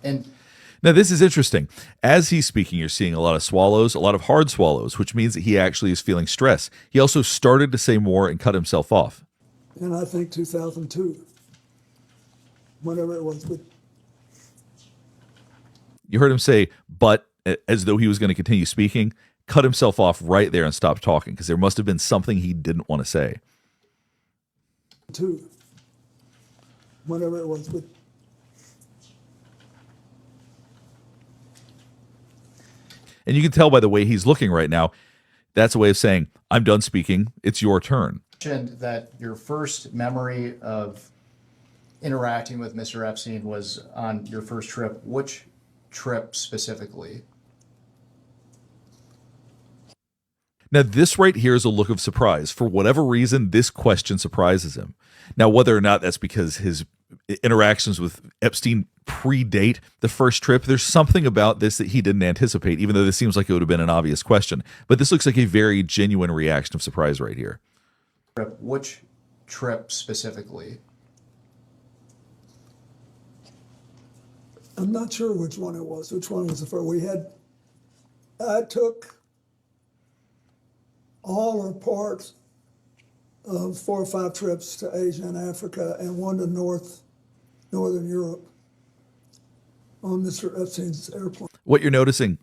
And Now, this is interesting. As he's speaking, you're seeing a lot of swallows, a lot of hard swallows, which means that he actually is feeling stress. He also started to say more and cut himself off. And I think 2002, whenever it was, but You heard him say, but as though he was going to continue speaking, cut himself off right there and stopped talking because there must have been something he didn't want to say. two, whenever it was, but And you can tell by the way he's looking right now, that's a way of saying, I'm done speaking. It's your turn. mentioned that your first memory of interacting with Mr. Epstein was on your first trip. Which trip specifically? Now, this right here is a look of surprise. For whatever reason, this question surprises him. Now, whether or not that's because his interactions with Epstein predate the first trip, there's something about this that he didn't anticipate, even though this seems like it would have been an obvious question. But this looks like a very genuine reaction of surprise right here. Which trip specifically? I'm not sure which one it was. Which one was the first? I took all or parts of 4 or 5 trips to Asia and Africa and one to Northern Europe on Mr. Epstein's airplane. What you're noticing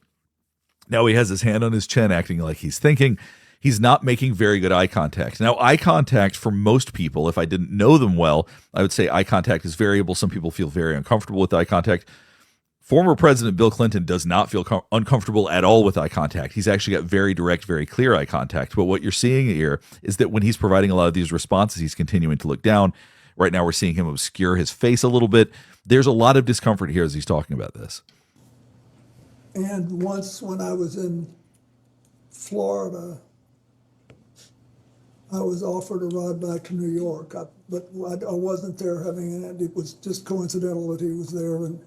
now, he has his hand on his chin, acting like he's thinking. He's not making very good eye contact. Now, eye contact for most people, if I didn't know them well, I would say eye contact is variable. Some people feel very uncomfortable with eye contact. Former President Bill Clinton does not feel uncomfortable at all with eye contact. He's actually got very direct, very clear eye contact. But what you're seeing here is that when he's providing a lot of these responses, he's continuing to look down. Right now, we're seeing him obscure his face a little bit. There's a lot of discomfort here as he's talking about this. And once when I was in Florida, I was offered a ride back to New York, but I wasn't there it was just coincidental that he was there. And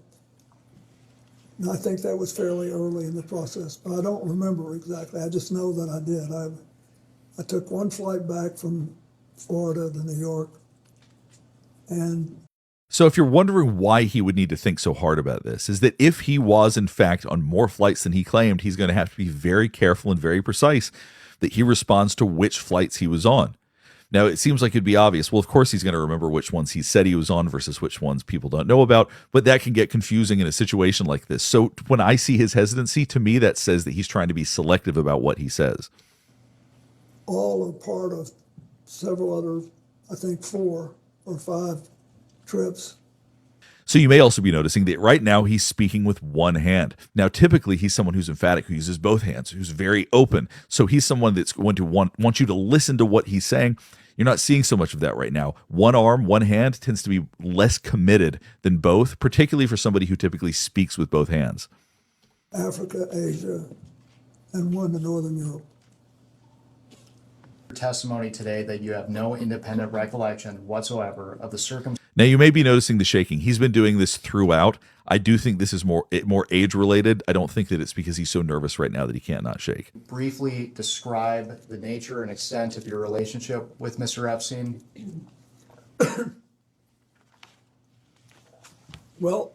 I think that was fairly early in the process, but I don't remember exactly. I just know that I did. I took one flight back from Florida to New York. And so if you're wondering why he would need to think so hard about this, is that if he was in fact on more flights than he claimed, he's going to have to be very careful and very precise that he responds to which flights he was on. Now, it seems like it'd be obvious. Well, of course, he's going to remember which ones he said he was on versus which ones people don't know about, but that can get confusing in a situation like this. So when I see his hesitancy, to me, that says that he's trying to be selective about what he says. all are part of several other, I think 4 or 5 trips. So you may also be noticing that right now he's speaking with one hand. Now, typically he's someone who's emphatic, who uses both hands, who's very open. So he's someone that's going to want you to listen to what he's saying. You're not seeing so much of that right now. One arm, one hand tends to be less committed than both, particularly for somebody who typically speaks with both hands. Africa, Asia, and one to Northern Europe. Testimony today that you have no independent recollection whatsoever of the circumstances. Now, you may be noticing the shaking. He's been doing this throughout. I do think this is more age related. I don't think that it's because he's so nervous right now that he can't not shake. Briefly describe the nature and extent of your relationship with Mr. Epstein. Well,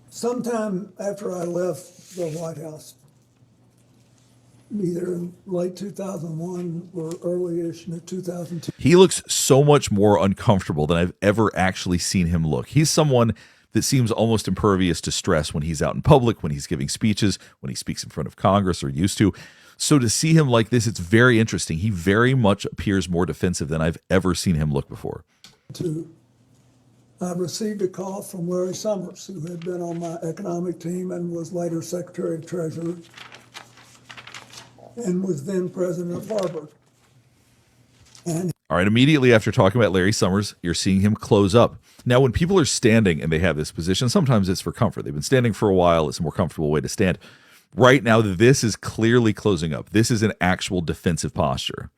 sometime after I left the White House, either in late 2001 or early-ish in 2002. He looks so much more uncomfortable than I've ever actually seen him look. He's someone that seems almost impervious to stress when he's out in public, when he's giving speeches, when he speaks in front of Congress or used to. So to see him like this, it's very interesting. He very much appears more defensive than I've ever seen him look before. I received a call from Larry Summers, who had been on my economic team and was later Secretary of Treasury, and was then president of Harvard. And all right, immediately after talking about Larry Summers, you're seeing him close up. Now, when people are standing and they have this position, sometimes it's for comfort. They've been standing for a while. It's a more comfortable way to stand. Right now, this is clearly closing up. This is an actual defensive posture.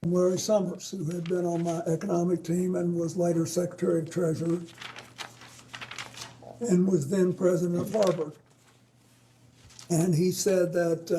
Larry Summers, who had been on my economic team and was later Secretary of Treasury, and was then president of Harvard. And he said that